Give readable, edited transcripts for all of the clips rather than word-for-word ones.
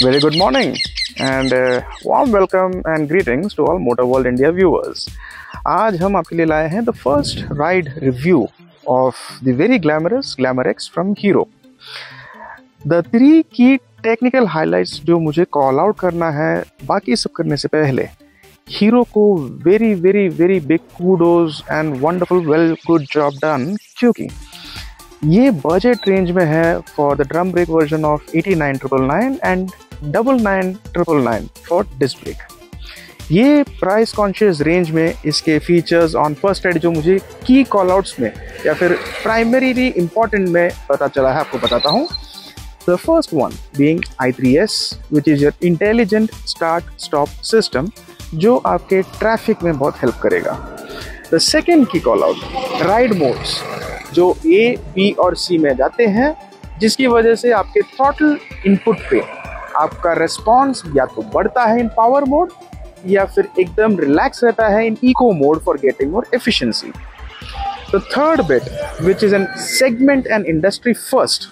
Very good morning and warm welcome and greetings to all Motor World India viewers. आज हम आपके लिए लाए हैं the first ride review of the very glamorous Glamour X from Hero. The three key technical highlights जो मुझे call out करना है बाकी सब करने से पहले, हीरो को very big kudos and wonderful well good job done, क्योंकि ये बजट रेंज में है for the drum brake version of 89,999 and 99,999 for disc brake. ये प्राइस कॉन्शियस रेंज में इसके फीचर्स ऑन फर्स्ट राइड जो मुझे की कॉल आउट्स में या फिर प्राइमरीली इंपॉर्टेंट में पता चला है आपको बताता हूँ। The first one being i3S which is your intelligent start stop system जो आपके ट्रैफिक में बहुत हेल्प करेगा। द सेकेंड की कॉल आउट राइड मोड्स जो A, B और C में जाते हैं, जिसकी वजह से आपके थ्रॉटल इनपुट पे आपका रिस्पॉन्स या तो बढ़ता है इन पावर मोड या फिर एकदम रिलैक्स रहता है in eco mode for getting more efficiency. The third bit which is an segment and industry first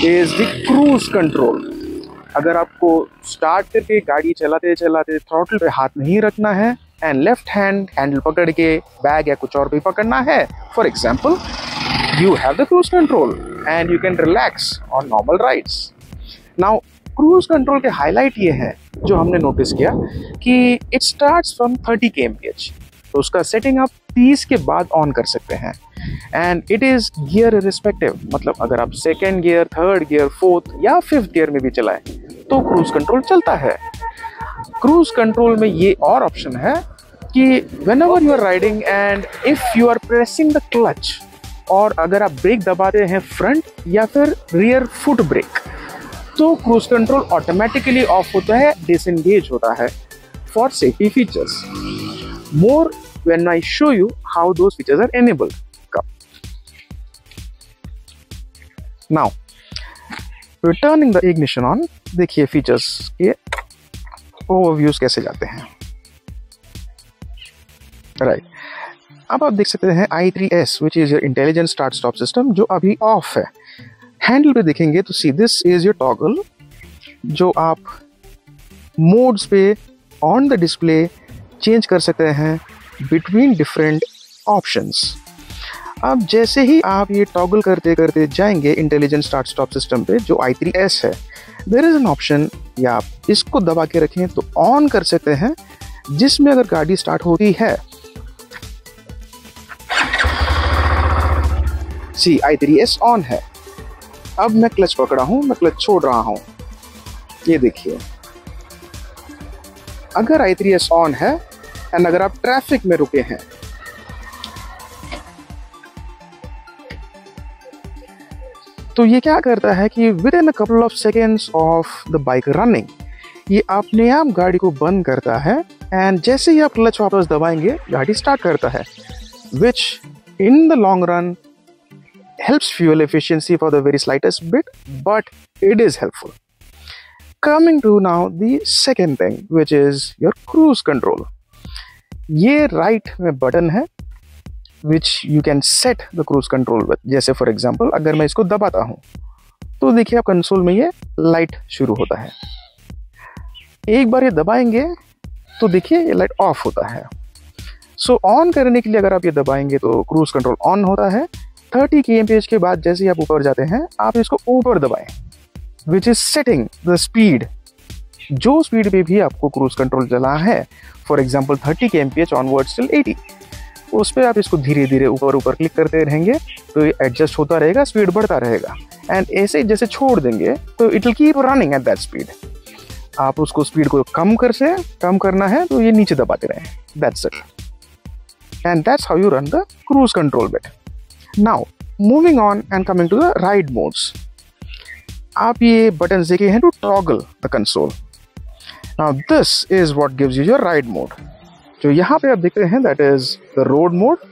is the cruise control. अगर आपको स्टार्ट करके गाड़ी चलाते चलाते थ्रॉटल पे हाथ नहीं रखना है एंड लेफ्ट हैंडल पकड़ के बैग या कुछ और भी पकड़ना है, for example, you have the cruise control and you can relax on normal rides. Now cruise control के highlight ये है जो हमने नोटिस किया कि it starts from 30 kmph, तो उसका सेटिंग आप 30 के बाद ऑन कर सकते हैं and it is gear irrespective, मतलब अगर आप second gear, third gear, fourth या फिफ्थ गियर में भी चलाएं तो क्रूज कंट्रोल चलता है। क्रूज कंट्रोल में ये और ऑप्शन है कि whenever you are riding and if you are pressing the clutch और अगर आप ब्रेक दबाते हैं फ्रंट या फिर रियर फुट ब्रेक तो क्रूज कंट्रोल ऑटोमेटिकली ऑफ होता है, डिसएंगेज होता है for safety features. More when I show you how those features are enabled. Now turning the ignition on, देखिए फीचर्स के ओवरव्यूज कैसे जाते हैं। राइट, अब आप देख सकते हैं i3S which is your intelligent start stop system जो अभी ऑफ है। हैंडल पे देखेंगे तो see this is your toggle जो आप मोड्स पे ऑन द डिस्प्ले चेंज कर सकते हैं बिटवीन डिफरेंट ऑप्शंस। अब जैसे ही आप ये टॉगल करते करते जाएंगे इंटेलिजेंट स्टार्ट स्टॉप सिस्टम पे जो i3S है, देयर इज एन ऑप्शन या आप इसको दबा के रखें तो ऑन कर सकते हैं, जिसमें अगर गाड़ी स्टार्ट होती है, सी i3S ऑन है। अब मैं क्लच पकड़ा हूं, मैं क्लच छोड़ रहा हूं, ये देखिए अगर i3S ऑन है एंड अगर आप ट्रैफिक में रुके हैं तो ये क्या करता है कि with in a couple of seconds of the bike running ये अपने आप गाड़ी को बंद करता है एंड जैसे ही आप क्लच वापस दबाएंगे गाड़ी स्टार्ट करता है, which in the long run helps fuel efficiency for the very slightest bit, but it is helpful. Coming to now the second thing, which is your cruise control. ये right में button है which you can set the cruise control with. जैसे for example अगर मैं इसको दबाता हूँ तो देखिए आप कंसोल में ये लाइट शुरू होता है। एक बार ये दबाएंगे तो देखिए ये लाइट ऑफ होता है। सो ऑन करने के लिए अगर आप ये दबाएंगे तो क्रूज कंट्रोल ऑन होता है। 30 kmph के बाद जैसे ही आप ऊपर जाते हैं आप इसको ऊपर दबाएं, which is setting the speed, जो स्पीड पे भी आपको क्रूज कंट्रोल चला है, for example 30 kmph onwards till 80, उस पर आप इसको धीरे धीरे ऊपर ऊपर क्लिक करते रहेंगे तो ये एडजस्ट होता रहेगा, स्पीड बढ़ता रहेगा एंड ऐसे जैसे छोड़ देंगे तो it will keep running at that speed. आप उसको स्पीड को कम करना है तो ये नीचे दबाते रहें, that's it and that's how you run the cruise control bit. Now, moving on and coming to the ride modes. आप ये buttons देखे हैं to toggle the console. Now, this is what gives you your ride mode. जो यहाँ पे आप देख रहे हैं that is the road mode.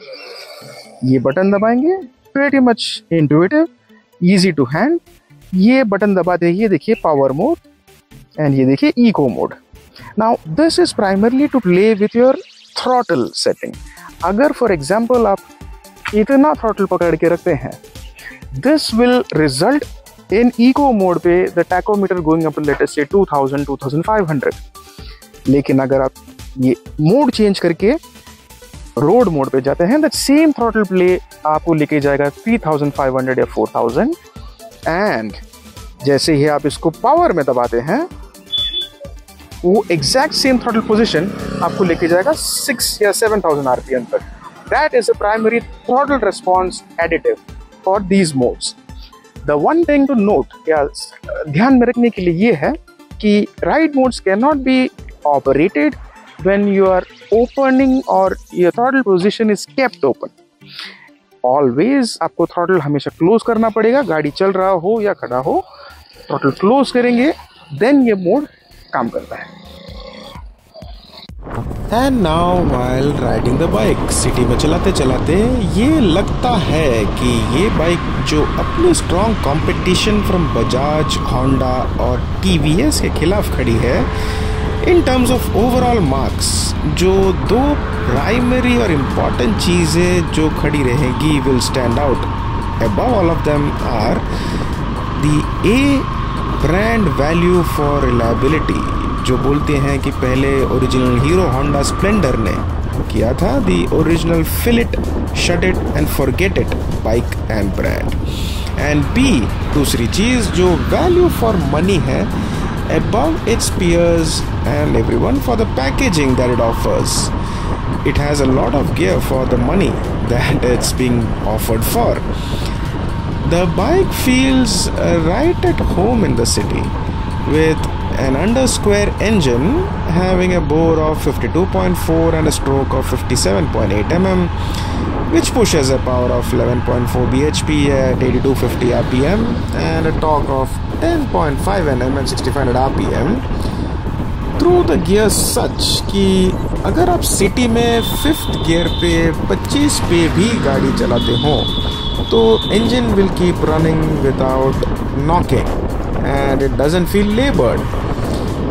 ये बटन दबाएंगे, pretty much intuitive, easy to hand. ये बटन दबाते ही ये देखिए power mode and ये देखिए eco mode. Now, this is primarily to play with your throttle setting. अगर for example आप इतना थ्रॉटल पकड़ के रखते हैं, this will result In eco mode पे the tachometer going up to let us say 2000 2500. लेकिन अगर आप ये मोड चेंज करके रोड मोड पे जाते हैं, दैट सेम थ्रॉटल प्ले आपको लेके जाएगा 3500 या 4000. एंड जैसे ही आप इसको पावर में दबाते हैं, वो एग्जैक्ट सेम थ्रॉटल पोजीशन आपको लेके जाएगा 6 या 7000 आरपीएम तक. That is a primary throttle response additive for these modes. The one thing to note, या ध्यान में रखने के लिए ये है कि ride modes can not be operated when you are opening or your throttle position is kept open. Always आपको throttle हमेशा close करना पड़ेगा. गाड़ी चल रहा हो या खड़ा हो, throttle close करेंगे, then ये मोड काम करता है. And now while riding the bike, city में चलाते चलाते ये लगता है कि ये बाइक जो अपनी strong competition from Bajaj, Honda और टीवीएस के खिलाफ खड़ी है, in terms of overall marks, जो दो प्राइमरी और इम्पॉर्टेंट चीज़ें जो खड़ी रहेगी will stand out. Above all of them are the A brand value for reliability, जो बोलते हैं कि पहले ओरिजिनल हीरो होंडा स्प्लेंडर ने किया था, the original fill it, shut it and forget it bike and brand. And B, दूसरी चीज़ जो वैल्यू फॉर मनी है above its peers and everyone for the packaging that it offers. It has a lot of gear for the money that it's being offered for. The bike feels right at home in the city, with an under-square engine having a bore of 52.4 and a stroke of 57.8 mm, which pushes a power of 11.4 bhp at 8250 rpm and a torque of 10.5 Nm and 6500 rpm through the gears such कि अगर आप city में 5th gear पे 25 पे भी गाड़ी चलाते हो तो engine will keep running without knocking and it doesn't feel labored.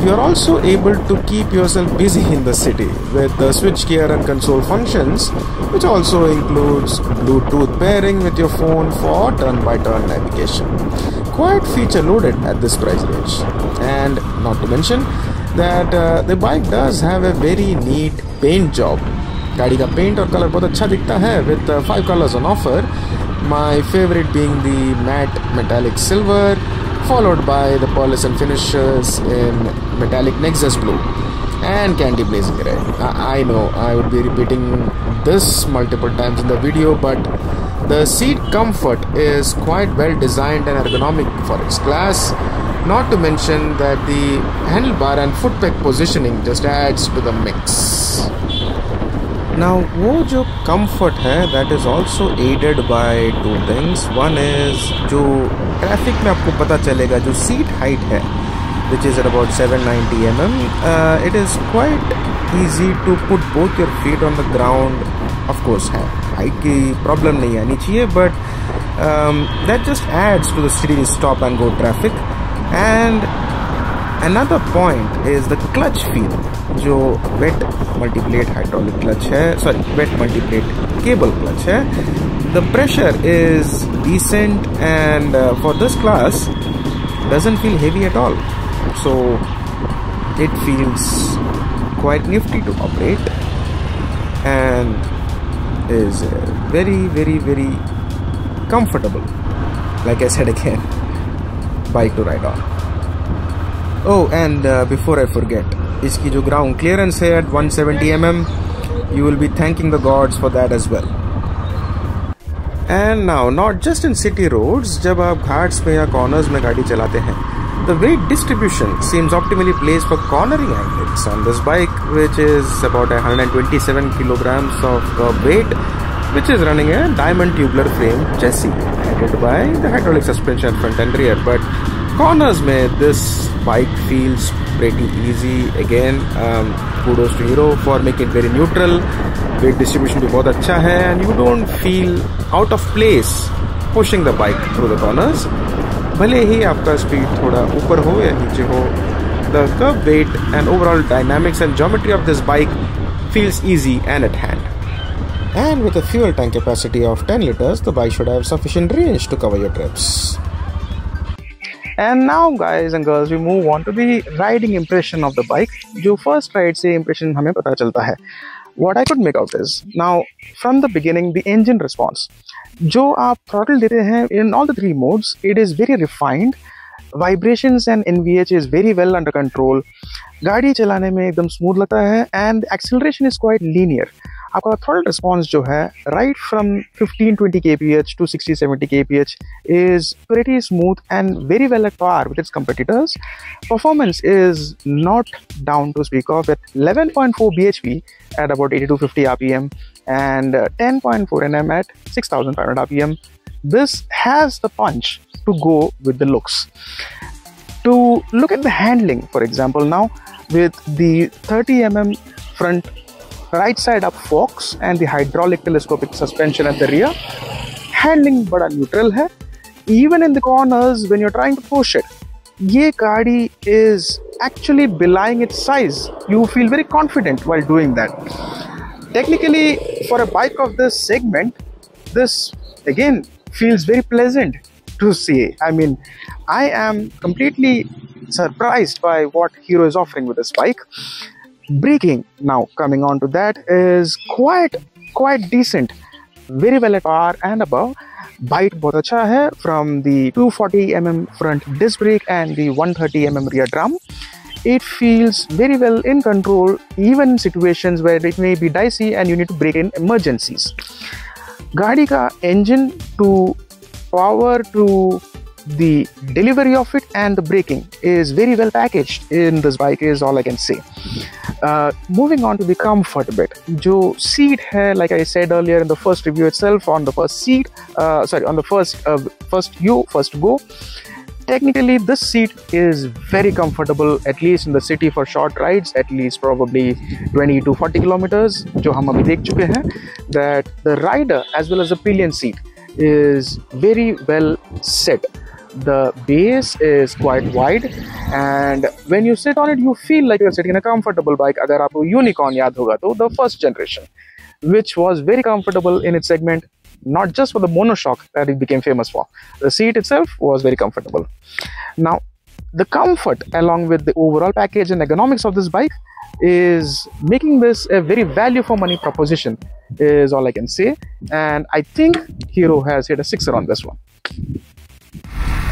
You are also able to keep yourself busy in the city with the switch gear and console functions, which also includes Bluetooth pairing with your phone for turn-by-turn navigation. Quite feature loaded at this price range. And not to mention that the bike does have a very neat paint job. गाड़ी का paint और colour बहुत अच्छा दिखता है with 5 colors on offer. My favorite being the matte metallic silver, followed by the pearlescent finishes in metallic Nexus blue and candy blazing red. I know I would be repeating this multiple times in the video, but the seat comfort is quite well designed and ergonomic for its class. Not to mention that the handlebar and foot peg positioning just adds to the mix. Now वो जो comfort है that is also aided by two things. One is जो traffic में आपको पता चलेगा जो seat height है which is at about 790 mm. It is quite easy to put both your feet on the ground. Of course है height की problem नहीं आनी चाहिए, but that just adds to the city stop and go traffic. And another point is the clutch feel, जो wet multi-plate hydraulic clutch है, sorry, wet multi-plate cable clutch है. The pressure is decent and for this class doesn't feel heavy at all, so it feels quite nifty to operate and is very very very comfortable. Like I said again, bike to ride on. Oh, and before I forget, इसकी जो ground clearance है at 170 mm, you will be thanking the gods for that as well. And now, not just in city roads, जब आप घाट्स में या corners में गाड़ी चलाते हैं, the weight distribution seems optimally placed for cornering angles on this bike, which is about 127 kilograms of weight, which is running a diamond tubular frame chassis aided by the hydraulic suspension front and rear. But corners में this bike feels pretty easy. Again, kudos to Hero for making it very neutral. Weight distribution भी बहुत अच्छा है and you don't feel out of place pushing the bike through the corners. भले ही आपका speed थोड़ा ऊपर हो या नीचे हो, the curb weight and overall dynamics and geometry of this bike feels easy and at hand. And with a fuel tank capacity of 10 liters, the bike should have sufficient range to cover your trips. And now guys and girls, we move on to the riding impression of the bike. जो first ride से impression हमें पता चलता है. What I could make out is, now from the beginning, the engine response. जो आप throttle देते हैं in all the three modes, it is very refined. Vibrations and NVH is very well under control. गाड़ी चलाने में एकदम smooth लगता है and acceleration is quite linear. आपका throttle response जो है right from 15-20 kph to 60-70 kph is pretty smooth and very well at par with its competitors. Performance is not down to speak of at 11.4 bhp at about 8250 rpm and 10.4 Nm at 6500 rpm. This has the punch to go with the looks. To look at the handling, for example, now with the 30 mm front right side up forks and the hydraulic telescopic suspension at the rear, handling बड़ा neutral है. Even in the corners when you're trying to push it, ये गाड़ी is actually belying its size. You feel very confident while doing that. Technically, for a bike of this segment, this again feels very pleasant to see. I mean, I am completely surprised by what Hero is offering with this bike. Braking, now coming on to that, is quite decent, very well at par and above. Bite बहुत अच्छा है from the 240 mm front disc brake and the 130 mm rear drum. It feels very well in control, even in situations where it may be dicey and you need to brake in emergencies. गाड़ी का engine to power to the delivery of it and the braking is very well packaged in this bike is all I can say. Moving on to the comfort bit, जो seat है, like I said earlier in the first review itself, on the first seat, on the first go, technically this seat is very comfortable, at least in the city for short rides, at least probably 20 to 40 kilometers, जो हम अभी देख चुके हैं, that the rider as well as the pillion seat is very well set. The base is quite wide and when you sit on it you feel like you're sitting in a comfortable bike. अगर आपको Unicorn याद होगा तो the first generation, which was very comfortable in its segment, not just for the monoshock that it became famous for. The seat itself was very comfortable. Now, the comfort along with the overall package and ergonomics of this bike is making this a very value for money proposition is all I can say, and I think Hero has hit a sixer on this one.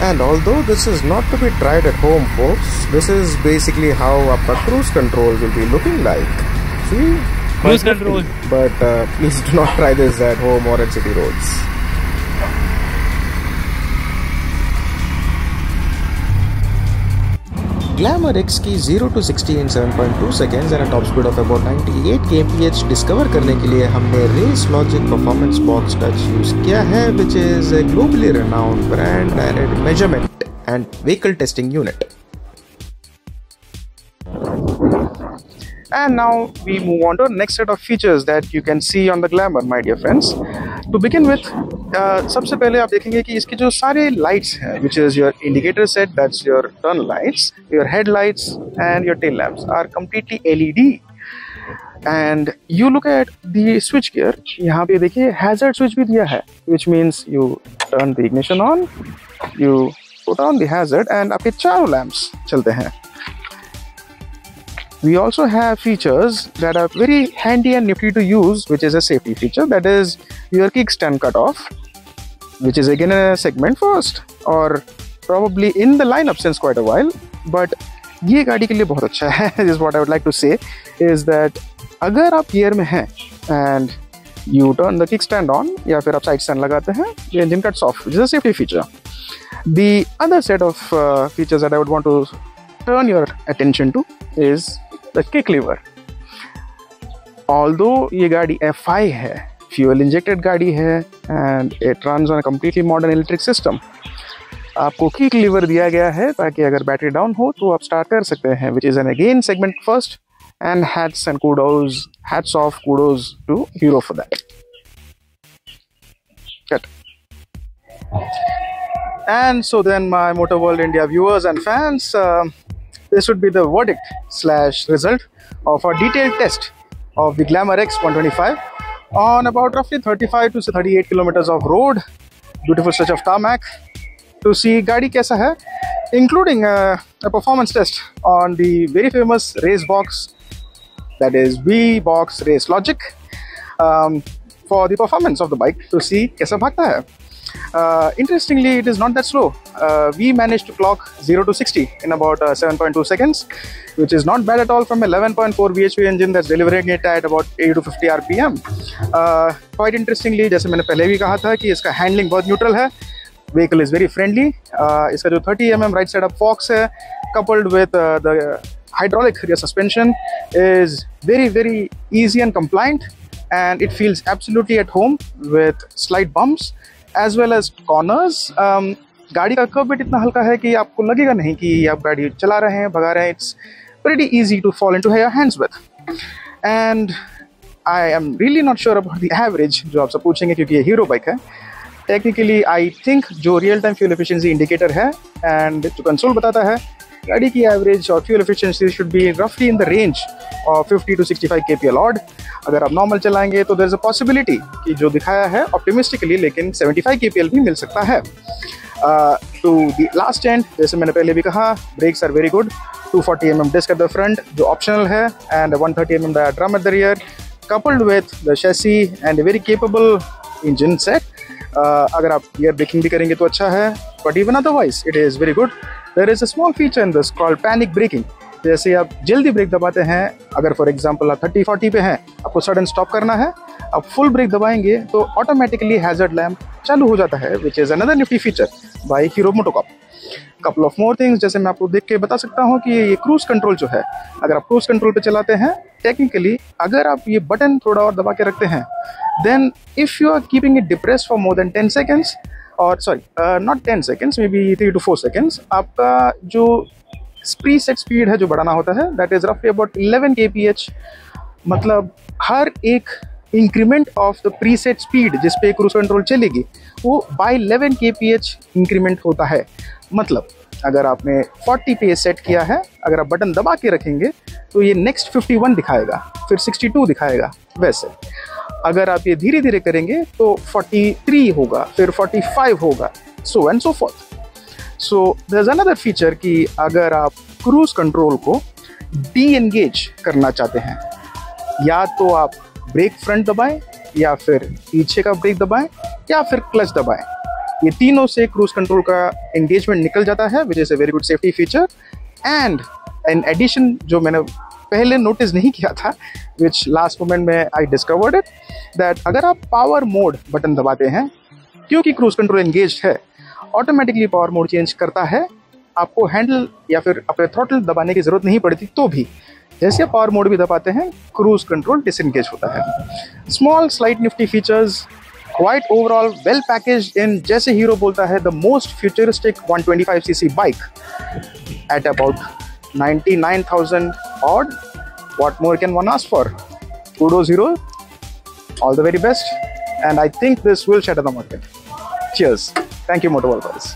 And although this is not to be tried at home, folks, this is basically how our cruise control will be looking like. See? Cruise control. But please do not try this at home or at city roads. Glamour X की 0 to 60 in 7.2 seconds and a top speed of about 98 kmph discover करने के लिए हमने Race Logic Performance Box Touch use किया है, which is a globally renowned brand and a measurement and vehicle testing unit. And now we move on to the next set of features that you can see on the Glamour, my dear friends. To begin with, सबसे पहले आप देखेंगे कि इसके जो सारे lights हैं, which is your indicator set, that's your turn lights, your headlights and your tail lamps are completely LED. And you look at the switch gear, यहाँ पे देखिए hazard switch भी दिया है, which means you turn the ignition on, you put on the hazard and आपके चारों lamps चलते हैं. We also have features that are very handy and nifty to use, which is a safety feature, that is your kickstand cutoff, which is again a segment first or probably in the lineup since quite a while, but ये गाड़ी के लिए बहुत अच्छा है. Is what I would like to say is that अगर आप gear में हैं and you turn the kickstand on या फिर आप side stand लगाते हैं, the engine cuts off, which is a safety feature. The other set of features that I would want to turn your attention to is the kick lever. Although ये गाड़ी FI है, fuel injected गाड़ी है and it runs on a completely modern electric system, आपको kick lever दिया गया है ताकि अगर बैटरी डाउन हो तो आप स्टार्ट कर सकते हैं, which is an again segment first, and hats off, kudos to Hero for that. Good. And so then, my Motor World India viewers and fans, this would be the verdict/result of our detailed test of the Glamour X 125 on about roughly 35 to 38 kilometers of road, beautiful stretch of tarmac. To see गाड़ी कैसा है, including a performance test on the very famous race box, that is V-Box Race Logic, for the performance of the bike to see कैसा भागता है. Interestingly, it is not that slow. We managed to clock 0 to 60 in about 7.2 seconds, which is not bad at all from 11.4 bhp engine that's delivering it at about 80 to 50 rpm. Quite interestingly, जैसे मैंने पहले भी कहा था कि इसका handling बहुत neutral है. Vehicle is very friendly. इसका जो 30 mm right side up forks है, coupled with the hydraulic rear suspension, is very easy and compliant, and it feels absolutely at home with slight bumps as well as corners. गाड़ी का curve bit इतना हल्का है कि आपको लगेगा नहीं कि आप गाड़ी चला रहे हैं, भगा रहे हैं. It's pretty easy to fall into your hands with. And I am really not sure about the average, जो आपसे पूछेंगे क्योंकि ये हीरो बाइक है. टेक्निकली आई थिंक जो real time fuel efficiency indicator है एंड जो कंसोल बताता है, गाड़ी की एवरेज और फ्यूल एफिशिएंसी शुड बी रफली in the range of 50 to 65 kpl odd. अगर आप नॉर्मल चलाएंगे तो देयर इज अ पॉसिबिलिटी कि जो दिखाया है ऑप्टिमिस्टिकली, लेकिन 75 kpl भी मिल सकता है. टू द लास्ट एंड, जैसे मैंने पहले भी कहा, brakes are very good. 240 mm disc at the front जो ऑप्शनल है, and 130 mm drum at the rear, coupled with the chassis and a very capable engine set. अगर आप गियर ब्रेकिंग भी करेंगे तो अच्छा है, but even otherwise it is very good. There is a small feature in this called panic braking. जैसे आप जल्दी ब्रेक दबाते हैं, अगर फॉर एग्जांपल आप 30-40 पे हैं, आपको सडन स्टॉप करना है, आप फुल ब्रेक दबाएंगे तो ऑटोमेटिकली हैजर्ड लैम्प चालू हो जाता है, which is another Nifty feature bye hero MotoCorp. Couple of more things, जैसे मैं आपको देख के बता सकता हूँ कि ये क्रूज कंट्रोल जो है, अगर आप क्रूज कंट्रोल पे चलाते हैं, टेक्निकली अगर आप ये बटन थोड़ा और दबा के रखते हैं, then if you are keeping it depressed for more than 10 seconds, or sorry, not 10 seconds, maybe 3 to 4 seconds, आपका जो preset speed है जो बढ़ाना होता है, that is roughly about 11 kph. मतलब हर एक increment of the preset speed जिस पे क्रूज कंट्रोल चलेगी, वो बाय 11 kph इंक्रीमेंट होता है. मतलब अगर आपने 40 पे सेट किया है, अगर आप बटन दबा के रखेंगे तो ये नेक्स्ट 51 दिखाएगा, फिर 62 दिखाएगा. वैसे अगर आप ये धीरे धीरे करेंगे तो 43 होगा, फिर 45 होगा, so and so forth. So there is another feature कि अगर आप क्रूज कंट्रोल को डी एंगेज करना चाहते हैं, या तो आप ब्रेक फ्रंट दबाएं, या फिर पीछे का ब्रेक दबाएं, या फिर क्लच दबाएं. ये तीनों से क्रूज कंट्रोल का एंगेजमेंट निकल जाता है, which is a very good safety feature. And in addition, जो मैंने पहले नोटिस नहीं किया था, विच लास्ट मोमेंट में आई डिस्कवर्ड इट, दैट अगर आप पावर मोड बटन दबाते हैं, क्योंकि क्रूज कंट्रोल एंगेज है, ऑटोमेटिकली पावर मोड चेंज करता है. आपको हैंडल या फिर अपने थ्रॉटल दबाने की ज़रूरत नहीं पड़ती, तो भी जैसे आप पावर मोड भी दबाते हैं, क्रूज कंट्रोल डिसएंगेज होता है. Small slight nifty features, quite overall well packaged in, जैसे हीरो बोलता है, the most futuristic 125cc bike at about 99,000 odd. What more can one ask for? Kudos Hero, all the very best, and I think this will shatter the market. Cheers. Thank you, Motorworld, for this.